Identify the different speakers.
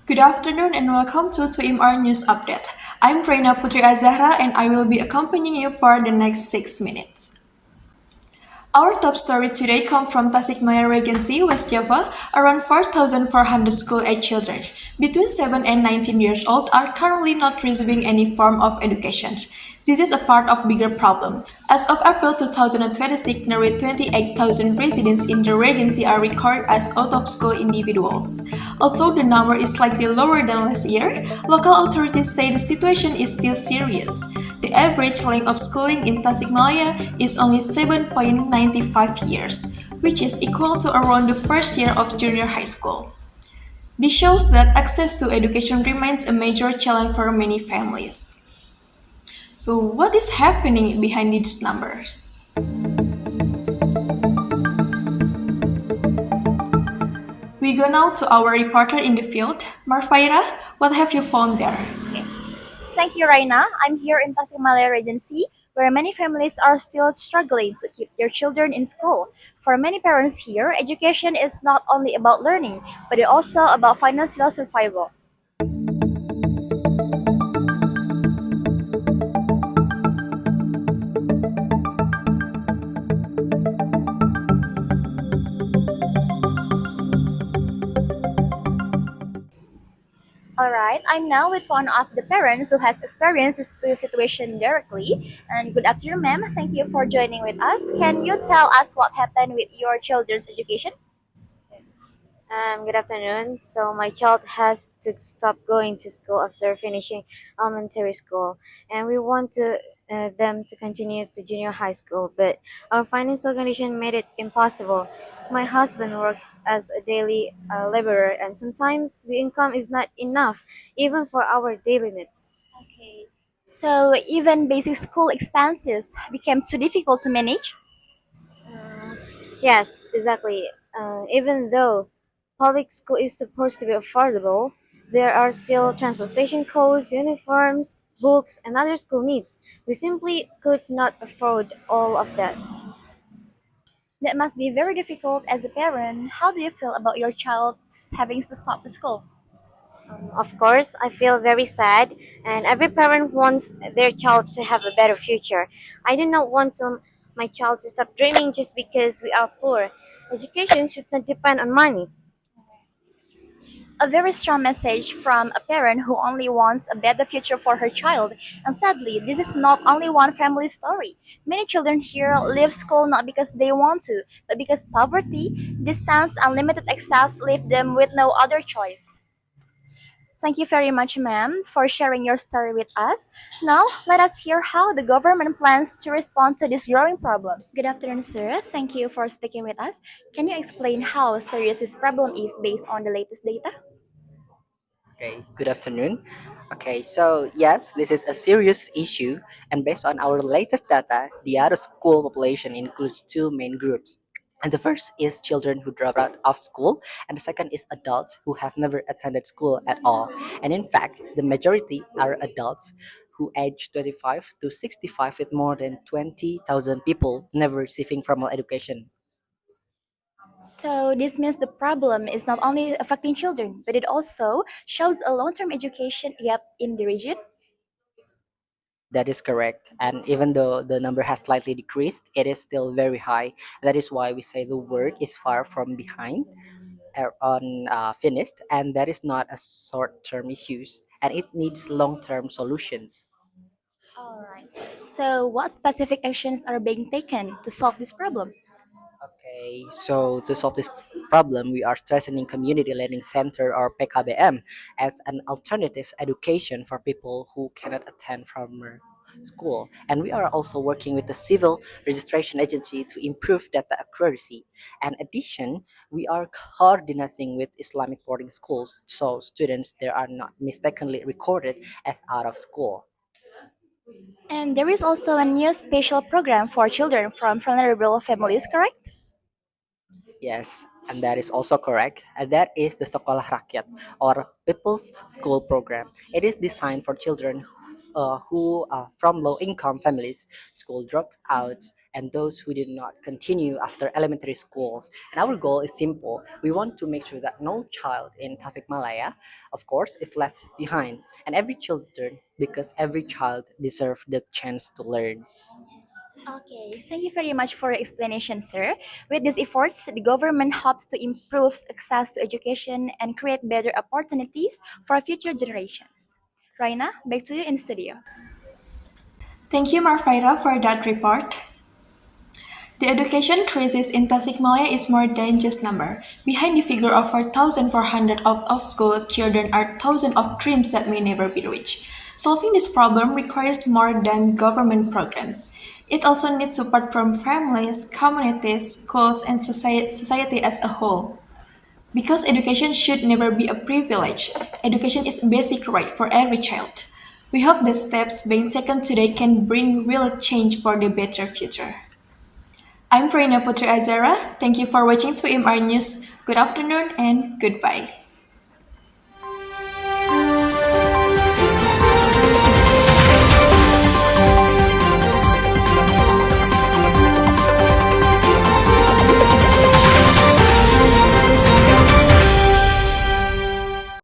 Speaker 1: Good afternoon and welcome to 2MR News Update. I'm Raina Zahra and I will be accompanying you for the next 6 minutes. Our top story today comes from Tasikmalaya Regency, West Java. Around 4,400 school-age children between 7 and 19 years old are currently not receiving any form of education. This is a part of bigger problem. As of April 2026, nearly 28,000 residents in the Regency are recorded as out-of-school individuals. Although the number is slightly lower than last year, local authorities say the situation is still serious. The average length of schooling in Tasikmalaya is only 7.95 years, which is equal to around the first year of junior high school. This shows that access to education remains a major challenge for many families. So, what is happening behind these numbers? We go now to our reporter in the field, Marvayra. What have you found there?
Speaker 2: Okay. Thank you, Raina. I'm here in Tasikmalaya Regency, where many families are still struggling to keep their children in school. For many parents here, education is not only about learning, but it also about financial survival. All right, I'm now with one of the parents who has experienced this situation directly. And good afternoon, ma'am. Thank you for joining with us. Can you tell us what happened with your children's education?
Speaker 3: Good afternoon. So my child has to stop going to school after finishing elementary school, and we want them to continue to junior high school, but our financial condition made it impossible. My husband works as a daily laborer, and sometimes the income is not enough even for our daily needs.
Speaker 2: Okay. So even basic school expenses became too difficult to manage?
Speaker 3: Uh, yes, exactly. Even though public school is supposed to be affordable, there are still transportation costs, uniforms, books, and other school needs. We simply could not afford all of that.
Speaker 2: That must be very difficult as a parent. How do you feel about your child having to stop the school?
Speaker 3: Of course, I feel very sad, and every parent wants their child to have a better future. I do not want my child to stop dreaming just because we are poor. Education should not depend on money.
Speaker 2: A very strong message from a parent who only wants a better future for her child. And sadly, this is not only one family story. Many children here leave school not because they want to, but because poverty, distance, and limited access leave them with no other choice. Thank you very much, ma'am, for sharing your story with us. Now, let us hear how the government plans to respond to this growing problem. Good afternoon, sir. Thank you for speaking with us. Can you explain how serious this problem is based on the latest data?
Speaker 4: Okay, good afternoon. Okay, so yes, this is a serious issue, and based on our latest data, the out of school population includes two main groups. And the first is children who drop out of school, and the second is adults who have never attended school at all. And in fact, the majority are adults who age 25 to 65, with more than 20,000 people never receiving formal education.
Speaker 2: So this means the problem is not only affecting children, but it also shows a long-term education gap in the region.
Speaker 4: That is correct. And even though the number has slightly decreased, it is still very high. That is why we say the work is far from behind or on finished, and that is not a short-term issues, and it needs long-term solutions.
Speaker 2: All right. So what specific actions are being taken to solve this problem?
Speaker 4: Okay, so to solve this problem, we are strengthening community learning center or PKBM as an alternative education for people who cannot attend formal school. And we are also working with the civil registration agency to improve data accuracy. In addition, we are coordinating with Islamic boarding schools so students there are not mistakenly recorded as out of school.
Speaker 2: And there is also a new special program for children from vulnerable families, correct?
Speaker 4: Yes, and that is also correct. And that is the Sekolah Rakyat or People's School Program. It is designed for children who from low-income families, school dropouts, and those who did not continue after elementary schools. And our goal is simple: we want to make sure that no child in Tasikmalaya, of course, is left behind, and every children, because every child deserves the chance to learn.
Speaker 2: Okay, thank you very much for your explanation, sir. With these efforts, the government hopes to improve access to education and create better opportunities for future generations. Raina, back to you in studio.
Speaker 1: Thank you, Marvayra, for that report. The education crisis in Tasikmalaya is more than just number. Behind the figure of 4,400 out-of-school children are thousands of dreams that may never be reached. Solving this problem requires more than government programs. It also needs support from families, communities, schools, and society as a whole. Because education should never be a privilege, education is a basic right for every child. We hope the steps being taken today can bring real change for the better future. I'm Raina Putri Azara. Thank you for watching 2MR News. Good afternoon and goodbye.